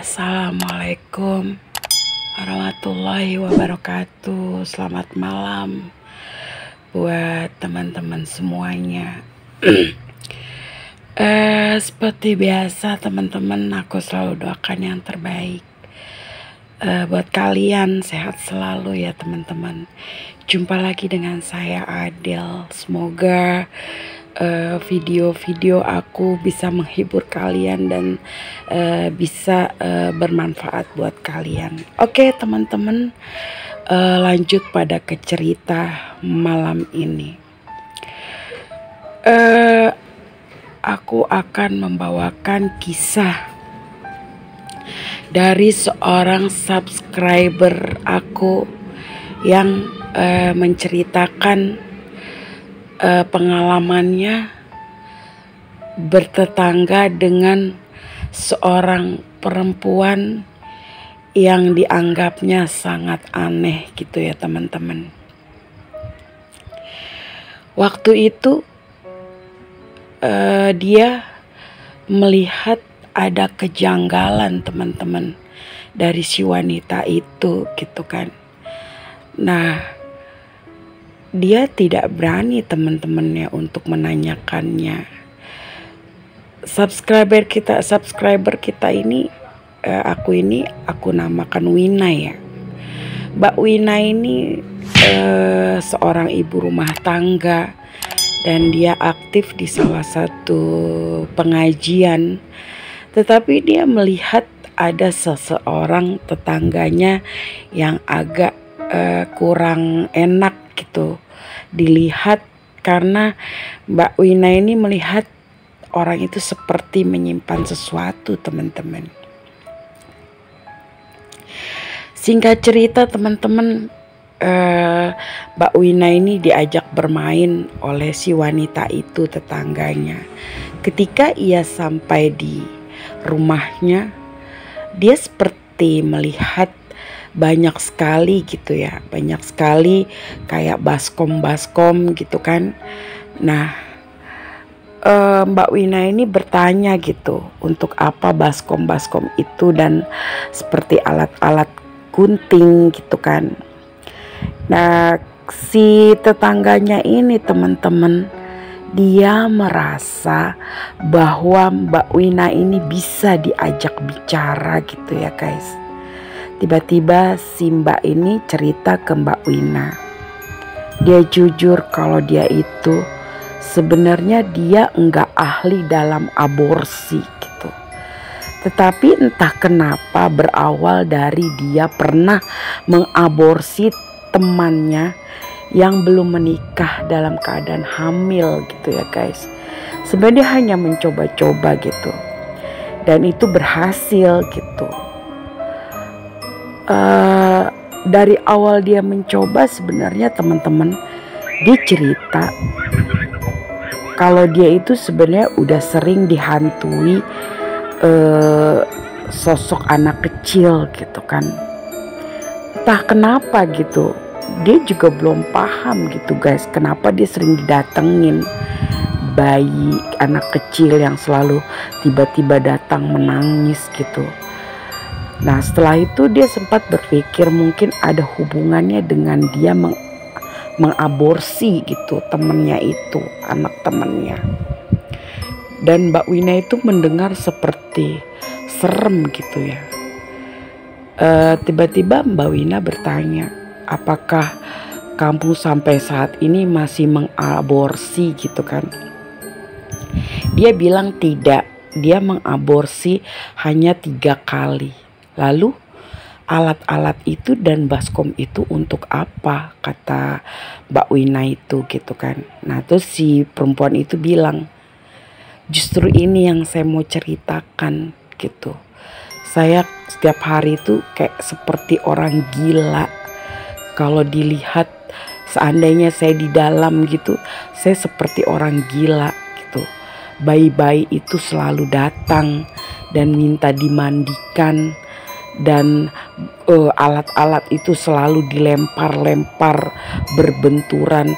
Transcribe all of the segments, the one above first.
Assalamualaikum warahmatullahi wabarakatuh. Selamat malam buat teman-teman semuanya. Seperti biasa teman-teman, aku selalu doakan yang terbaik buat kalian, sehat selalu ya teman-teman. Jumpa lagi dengan saya Adel. Semoga video-video aku bisa menghibur kalian dan bisa bermanfaat buat kalian. Oke teman-teman, lanjut pada ke cerita malam ini. Aku akan membawakan kisah dari seorang subscriber aku yang menceritakan pengalamannya bertetangga dengan seorang perempuan yang dianggapnya sangat aneh gitu ya teman-teman. Waktu itu dia melihat ada kejanggalan teman-teman dari si wanita itu gitu kan. Nah, dia tidak berani teman-temannya untuk menanyakannya. Subscriber kita ini, aku namakan Wina ya. Mbak Wina ini seorang ibu rumah tangga dan dia aktif di salah satu pengajian. Tetapi dia melihat ada seseorang tetangganya yang agak kurang enak gitu dilihat, karena Mbak Wina ini melihat orang itu seperti menyimpan sesuatu teman-teman. Singkat cerita teman-teman, Mbak Wina ini diajak bermain oleh si wanita itu tetangganya. Ketika ia sampai di rumahnya, dia seperti melihat banyak sekali gitu ya, banyak sekali kayak baskom gitu kan. Nah, Mbak Wina ini bertanya gitu, untuk apa baskom itu dan seperti alat-alat gunting gitu kan. Nah, si tetangganya ini teman-teman, dia merasa bahwa Mbak Wina ini bisa diajak bicara gitu ya guys. Tiba-tiba si Mbak ini cerita ke Mbak Wina. Dia jujur kalau dia itu sebenarnya dia enggak ahli dalam aborsi gitu. Tetapi entah kenapa berawal dari dia pernah mengaborsi temannya yang belum menikah dalam keadaan hamil gitu ya guys. Sebenarnya dia hanya mencoba-coba gitu. Dan itu berhasil gitu. Dari awal dia mencoba sebenarnya teman-teman, dia cerita kalau dia itu sebenarnya udah sering dihantui sosok anak kecil gitu kan. Entah kenapa gitu, dia juga belum paham gitu guys, kenapa dia sering didatengin bayi anak kecil yang selalu tiba-tiba datang menangis gitu. Nah, setelah itu dia sempat berpikir mungkin ada hubungannya dengan dia mengaborsi gitu temennya itu, anak temennya. Dan Mbak Wina itu mendengar seperti serem gitu ya. Tiba-tiba Mbak Wina bertanya, apakah kamu sampai saat ini masih mengaborsi gitu kan? Dia bilang tidak, dia mengaborsi hanya 3 kali. Lalu alat-alat itu dan baskom itu untuk apa, kata Mbak Wina itu gitu kan. Nah terus si perempuan itu bilang, justru ini yang saya mau ceritakan gitu. Saya setiap hari itu kayak seperti orang gila. Kalau dilihat seandainya saya di dalam gitu, saya seperti orang gila gitu. Bayi-bayi itu selalu datang dan minta dimandikan. Dan alat-alat itu selalu dilempar-lempar berbenturan,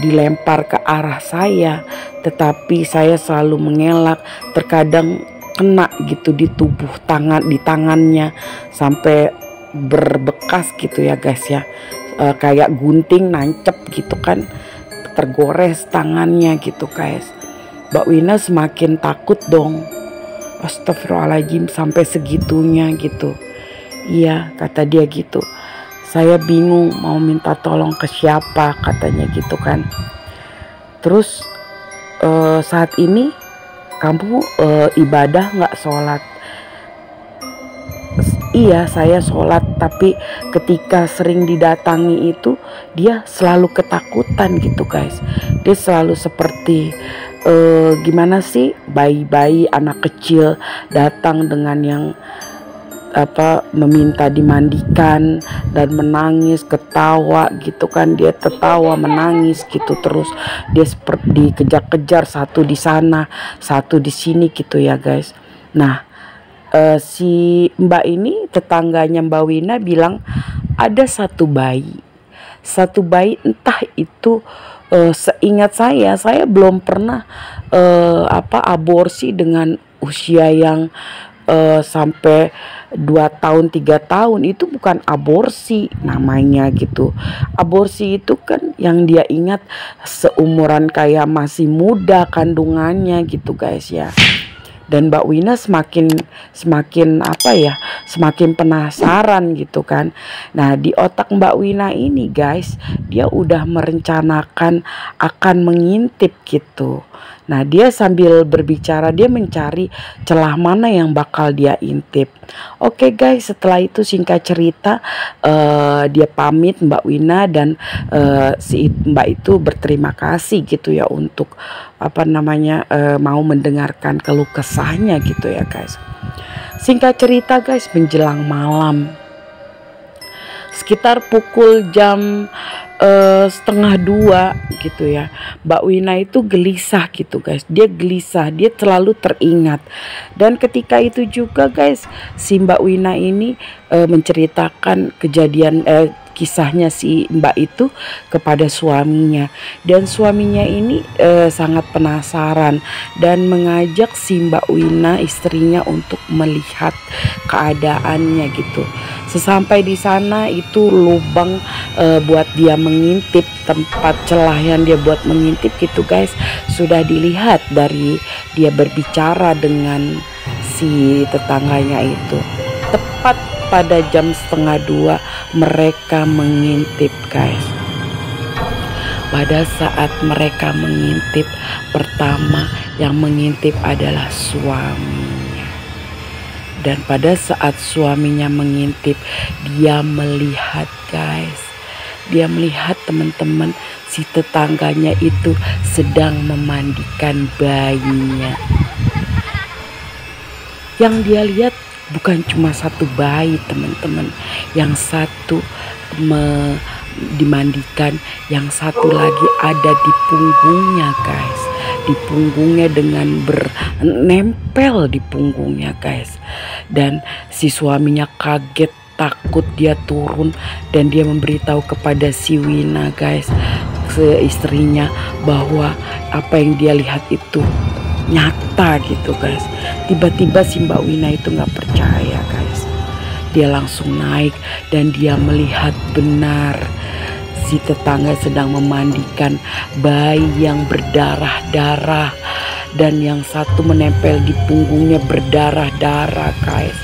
dilempar ke arah saya, tetapi saya selalu mengelak. Terkadang kena gitu di tubuh di tangannya sampai berbekas gitu ya guys ya. Kayak gunting nancep gitu kan, tergores tangannya gitu guys. Mbak Wina semakin takut dong. Astagfirullahaladzim, sampai segitunya gitu. Iya, kata dia gitu. Saya bingung mau minta tolong ke siapa, katanya gitu kan. Terus saat ini kamu ibadah nggak, sholat? Iya, saya sholat, tapi ketika sering didatangi itu dia selalu ketakutan gitu guys. Dia selalu seperti gimana sih, bayi-bayi anak kecil datang dengan yang meminta dimandikan dan menangis, ketawa gitu kan. Dia tertawa menangis gitu, terus dia seperti dikejar-kejar, satu di sana satu di sini gitu ya guys. Nah, si Mbak ini, tetangganya Mbak Wina, bilang ada satu bayi entah itu, seingat saya belum pernah aborsi dengan usia yang sampai 2 tahun 3 tahun. Itu bukan aborsi namanya gitu. Aborsi itu kan yang dia ingat seumuran kayak masih muda kandungannya gitu guys ya. Dan Mbak Wina semakin semakin penasaran gitu kan. Nah, di otak Mbak Wina ini guys, dia udah merencanakan akan mengintip gitu. Nah, dia sambil berbicara dia mencari celah mana yang bakal dia intip. Oke guys, setelah itu singkat cerita dia pamit Mbak Wina, dan si Mbak itu berterima kasih gitu ya untuk mau mendengarkan keluh kesahnya gitu ya guys. Singkat cerita guys, menjelang malam sekitar pukul jam 1:30 gitu ya, Mbak Wina itu gelisah gitu guys. Dia gelisah, dia selalu teringat. Dan ketika itu juga guys, si Mbak Wina ini menceritakan kejadian kisahnya si Mbak itu kepada suaminya, dan suaminya ini sangat penasaran dan mengajak si Mbak Wina, istrinya, untuk melihat keadaannya gitu. Sesampai di sana, itu lubang buat dia mengintip, tempat celah yang dia buat mengintip gitu guys, sudah dilihat dari dia berbicara dengan si tetangganya itu. Tepat pada jam 1:30 mereka mengintip guys. Pada saat mereka mengintip, pertama yang mengintip adalah suaminya. Dan pada saat suaminya mengintip, dia melihat guys, dia melihat teman-teman, si tetangganya itu sedang memandikan bayinya. Yang dia lihat bukan cuma satu bayi teman-teman, yang satu dimandikan, yang satu lagi ada di punggungnya guys, di punggungnya dengan bernempel di punggungnya guys. Dan si suaminya kaget, takut, dia turun dan dia memberitahu kepada si Wina guys, istrinya, bahwa apa yang dia lihat itu nyata gitu guys. Tiba-tiba si Mbak Wina itu nggak percaya guys. Dia langsung naik dan dia melihat benar si tetangga sedang memandikan bayi yang berdarah-darah, dan yang satu menempel di punggungnya berdarah-darah guys.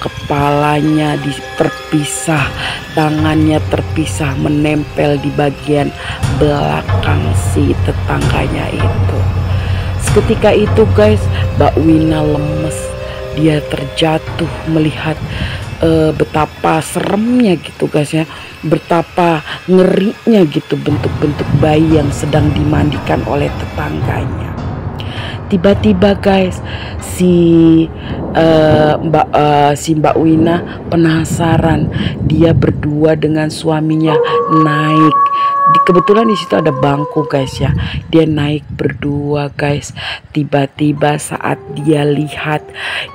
Kepalanya terpisah, tangannya terpisah, menempel di bagian belakang si tetangganya itu. Seketika itu guys, Mbak Wina lemes. Dia terjatuh melihat betapa seremnya gitu guys ya, betapa ngerinya gitu bentuk-bentuk bayi yang sedang dimandikan oleh tetangganya. Tiba-tiba guys, si Mbak Wina penasaran. Dia berdua dengan suaminya naik kebetulan di situ ada bangku guys ya. Dia naik berdua guys. Tiba-tiba saat dia lihat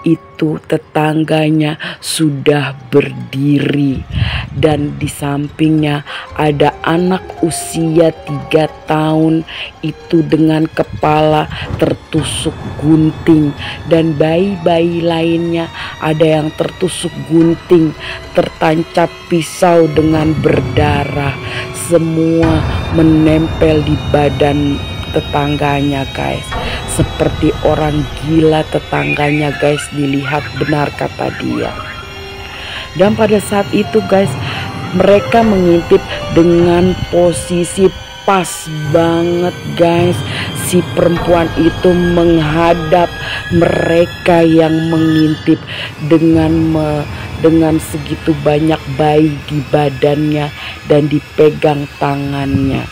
itu tetangganya sudah berdiri dan di sampingnya ada anak usia 3 tahun itu dengan kepala tertusuk gunting, dan bayi-bayi lainnya ada yang tertusuk gunting, tertancap pisau dengan berdarah. Semua menempel di badan tetangganya guys, seperti orang gila tetangganya guys. Dilihat benar kata dia. Dan pada saat itu guys, mereka mengintip dengan posisi pas banget guys. Si perempuan itu menghadap mereka yang mengintip dengan segitu banyak bayi di badannya dan dipegang tangannya.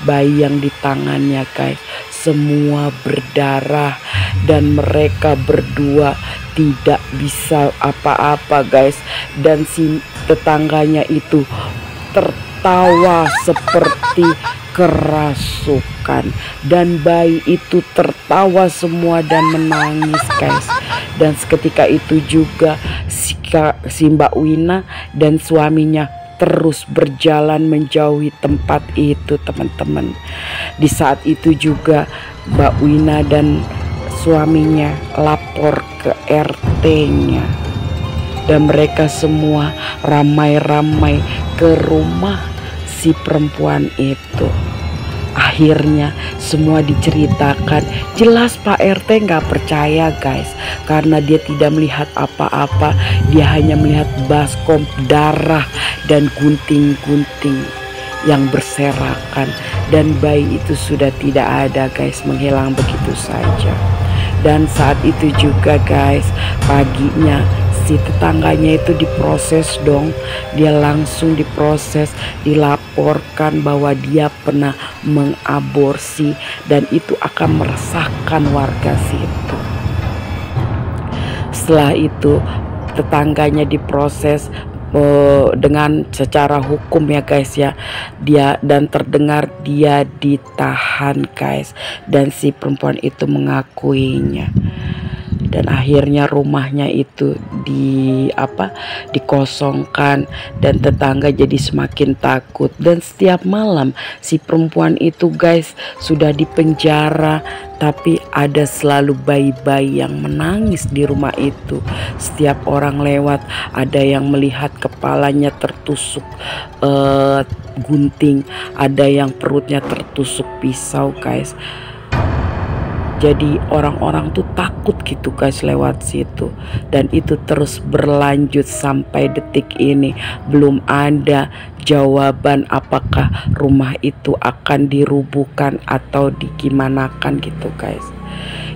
Bayi yang di tangannya guys semua berdarah, dan mereka berdua tidak bisa apa-apa guys. Dan si tetangganya itu tertawa seperti kerasukan, dan bayi itu tertawa semua dan menangis guys. Dan seketika itu juga si Mbak Wina dan suaminya terus berjalan menjauhi tempat itu teman-teman. Di saat itu juga Mbak Wina dan suaminya lapor ke RT-nya, dan mereka semua ramai-ramai ke rumah si perempuan itu. Akhirnya semua diceritakan. Jelas Pak RT nggak percaya guys, karena dia tidak melihat apa-apa. Dia hanya melihat baskom darah dan gunting-gunting yang berserakan, dan bayi itu sudah tidak ada guys, menghilang begitu saja. Dan saat itu juga guys, paginya si tetangganya itu diproses dong. Dia langsung diproses, dilaporkan bahwa dia pernah mengaborsi, dan itu akan meresahkan warga situ. Setelah itu tetangganya diproses dengan secara hukum ya guys ya. Dia dan terdengar dia ditahan guys, dan si perempuan itu mengakuinya. Dan akhirnya rumahnya itu dikosongkan, dan tetangga jadi semakin takut. Dan setiap malam si perempuan itu guys sudah dipenjara, tapi ada selalu bayi-bayi yang menangis di rumah itu. Setiap orang lewat ada yang melihat kepalanya tertusuk gunting, ada yang perutnya tertusuk pisau guys. Jadi orang-orang tuh takut gitu guys lewat situ. Dan itu terus berlanjut sampai detik ini. Belum ada jawaban apakah rumah itu akan dirubuhkan atau digimanakan gitu guys.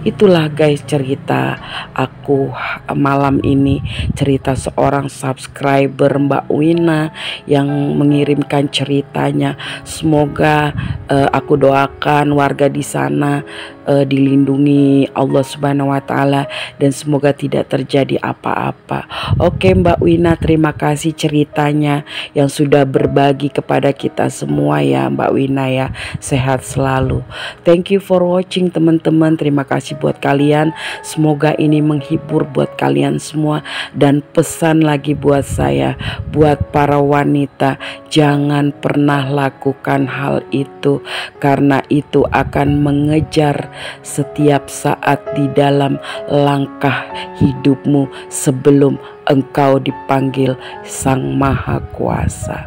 Itulah guys cerita aku malam ini, cerita seorang subscriber Mbak Wina yang mengirimkan ceritanya. Semoga aku doakan warga di sana dilindungi Allah Subhanahu wa Ta'ala, dan semoga tidak terjadi apa-apa. Oke Mbak Wina, terima kasih ceritanya yang sudah berbagi kepada kita semua ya Mbak Wina ya. Sehat selalu. Thank you for watching teman-teman. Terima kasih buat kalian. Semoga ini menghibur buat kalian semua, dan pesan lagi buat saya, buat para wanita, jangan pernah lakukan hal itu, karena itu akan mengejar setiap saat di dalam langkah hidupmu sebelum engkau dipanggil Sang Maha Kuasa.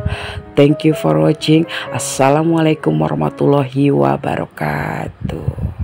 Thank you for watching. Assalamualaikum warahmatullahi wabarakatuh.